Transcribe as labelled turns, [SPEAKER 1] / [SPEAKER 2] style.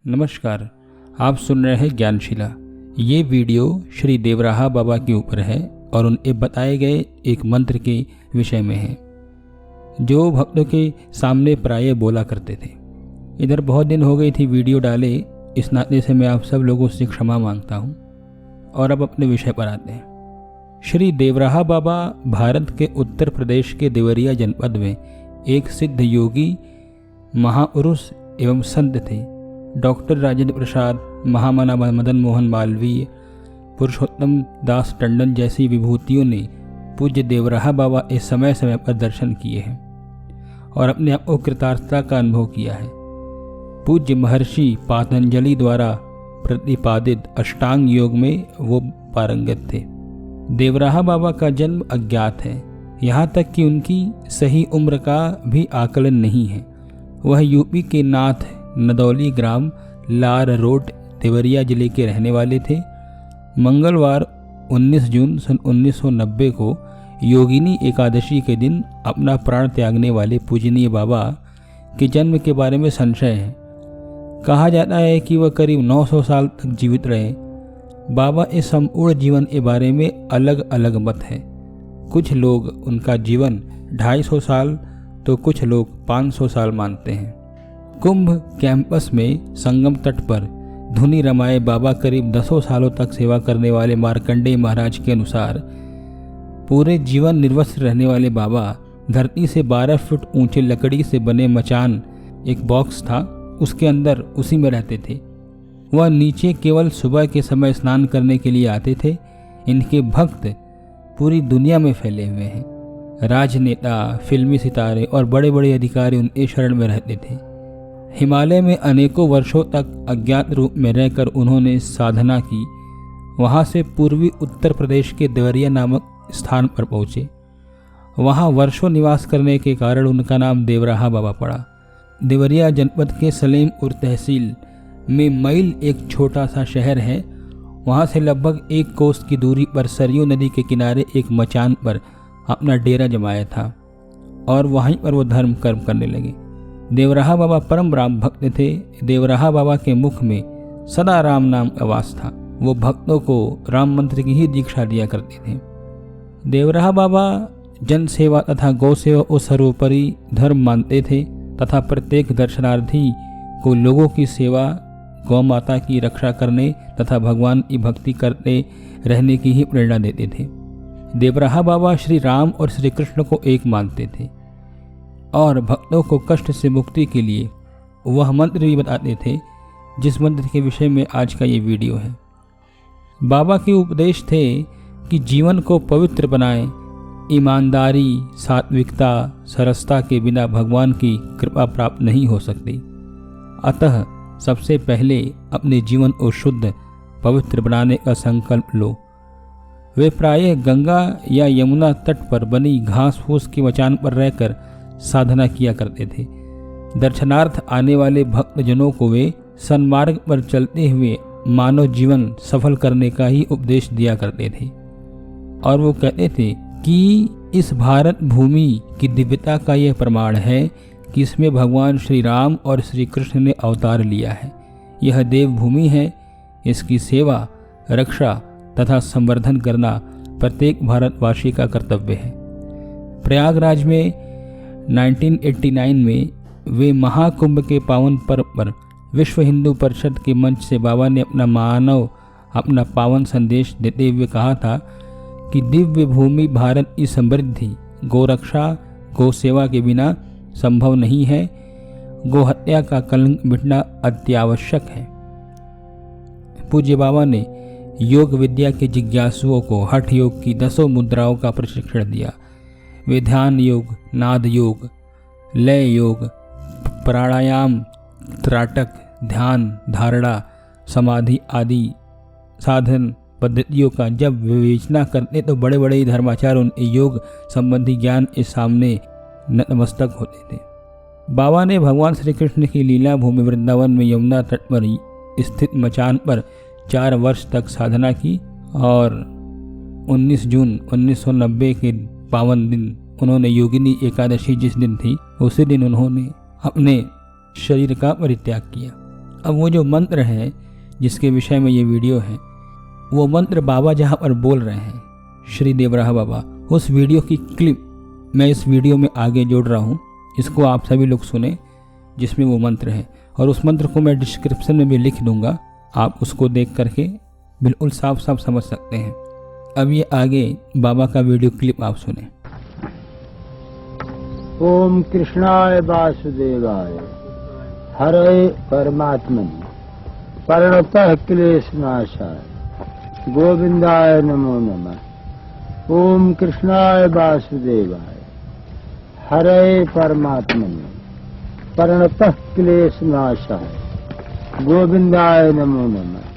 [SPEAKER 1] नमस्कार, आप सुन रहे हैं ज्ञानशिला। ये वीडियो श्री देवराहा बाबा के ऊपर है और उनके बताए गए एक मंत्र के विषय में है जो भक्तों के सामने प्रायः बोला करते थे। इधर बहुत दिन हो गई थी वीडियो डाले, इस नाते से मैं आप सब लोगों से क्षमा मांगता हूँ। और अब अपने विषय पर आते हैं। श्री देवराहा बाबा भारत के उत्तर प्रदेश के देवरिया जनपद में एक सिद्ध योगी, महापुरुष एवं संत थे। डॉक्टर राजेंद्र प्रसाद, महामना मदन मोहन मालवीय, पुरुषोत्तम दास टंडन जैसी विभूतियों ने पूज्य देवराहा बाबा इस समय समय पर दर्शन किए हैं और अपने आप को कृतार्थता का अनुभव किया है। पूज्य महर्षि पातंजलि द्वारा प्रतिपादित अष्टांग योग में वो पारंगत थे। देवराहा बाबा का जन्म अज्ञात है, यहाँ तक कि उनकी सही उम्र का भी आकलन नहीं है। वह यूपी के नाथ नदौली ग्राम लार रोड देवरिया जिले के रहने वाले थे। मंगलवार 19 जून सन 1990 को योगिनी एकादशी के दिन अपना प्राण त्यागने वाले पूजनीय बाबा के जन्म के बारे में संशय है। कहा जाता है कि वह करीब 900 साल तक जीवित रहे। बाबा इस संपूर्ण जीवन के बारे में अलग अलग मत है। कुछ लोग उनका जीवन 250 साल तो कुछ लोग 500 साल मानते हैं। कुंभ कैंपस में संगम तट पर धुनी रमाए बाबा करीब 10 सालों तक सेवा करने वाले मार्कंडेय महाराज के अनुसार पूरे जीवन निर्वस्त्र रहने वाले बाबा धरती से 12 फुट ऊंचे लकड़ी से बने मचान, एक बॉक्स था, उसके अंदर उसी में रहते थे। वह नीचे केवल सुबह के समय स्नान करने के लिए आते थे। इनके भक्त पूरी दुनिया में फैले हुए हैं। राजनेता, फिल्मी सितारे और बड़े बड़े अधिकारी उनके शरण में रहते थे। हिमालय में अनेकों वर्षों तक अज्ञात रूप में रहकर उन्होंने साधना की। वहां से पूर्वी उत्तर प्रदेश के देवरिया नामक स्थान पर पहुंचे। वहां वर्षों निवास करने के कारण उनका नाम देवराहा बाबा पड़ा। देवरिया जनपद के सलेमपुर तहसील में मैल एक छोटा सा शहर है। वहां से लगभग 1 कोस की दूरी पर सरयू नदी के किनारे एक मचान पर अपना डेरा जमाया था और वहीं पर वो धर्म कर्म करने लगे। देवराहा बाबा परम राम भक्त थे। देवराहा बाबा के मुख में सदा राम नाम का वास था। वो भक्तों को राम मंत्र की ही दीक्षा दिया करते थे। देवराहा बाबा जन सेवा तथा गौ सेवा को सर्वोपरि धर्म मानते थे तथा प्रत्येक दर्शनार्थी को लोगों की सेवा, गौ माता की रक्षा करने तथा भगवान की भक्ति करते रहने की ही प्रेरणा देते थे। देवराहा बाबा श्री राम और श्री कृष्ण को एक मानते थे और भक्तों को कष्ट से मुक्ति के लिए वह मंत्र भी बताते थे, जिस मंत्र के विषय में आज का ये वीडियो है। बाबा के उपदेश थे कि जीवन को पवित्र बनाएं। ईमानदारी, सात्विकता, सरसता के बिना भगवान की कृपा प्राप्त नहीं हो सकती। अतः सबसे पहले अपने जीवन को शुद्ध पवित्र बनाने का संकल्प लो। वे प्रायः गंगा या यमुना तट पर बनी घास फूस की मचान पर रहकर साधना किया करते थे। दर्शनार्थ आने वाले भक्तजनों को वे सन्मार्ग पर चलते हुए मानव जीवन सफल करने का ही उपदेश दिया करते थे। और वो कहते थे कि इस भारत भूमि की दिव्यता का यह प्रमाण है कि इसमें भगवान श्री राम और श्री कृष्ण ने अवतार लिया है। यह देवभूमि है। इसकी सेवा, रक्षा तथा संवर्धन करना प्रत्येक भारतवासी का कर्तव्य है। प्रयागराज में 1989 में वे महाकुंभ के पावन पर्व पर विश्व हिंदू परिषद के मंच से बाबा ने अपना पावन संदेश देते हुए कहा था कि दिव्य भूमि भारत की समृद्धि गोरक्षा, गौ सेवा के बिना संभव नहीं है। गो हत्या का कलंक मिटना अत्यावश्यक है। पूज्य बाबा ने योग विद्या के जिज्ञासुओं को हठ योग की 10 मुद्राओं का प्रशिक्षण दिया। वे ध्यान योग, नाद योग, लय योग, प्राणायाम, त्राटक, ध्यान, धारणा, समाधि आदि साधन पद्धतियों का जब विवेचना करते तो बड़े बड़े धर्माचार्य उनके योग संबंधी ज्ञान के सामने नतमस्तक होते थे। बाबा ने भगवान श्री कृष्ण की लीला भूमि वृंदावन में यमुना तट पर स्थित मचान पर 4 वर्ष तक साधना की और 19 जून 1990 के पावन दिन उन्होंने योगिनी एकादशी जिस दिन थी, उसी दिन उन्होंने अपने शरीर का परित्याग किया। अब वो जो मंत्र है जिसके विषय में ये वीडियो है, वो मंत्र बाबा जहाँ पर बोल रहे हैं, श्री देवराहा बाबा, उस वीडियो की क्लिप मैं इस वीडियो में आगे जोड़ रहा हूँ। इसको आप सभी लोग सुने जिसमें वो मंत्र है, और उस मंत्र को मैं डिस्क्रिप्शन में भी लिख दूंगा, आप उसको देख करके बिल्कुल साफ साफ समझ सकते हैं। अब ये आगे बाबा का वीडियो क्लिप आप सुने।
[SPEAKER 2] ओम कृष्णाय वासुदेवाय हरे परमात्मने प्रणतः क्लेशनाशाय गोविंदाय नमो नमः। ओम कृष्णाय वासुदेवाय हरे परमात्मने प्रणतः क्लेशनाशाय गोविंदाय नमो नमः।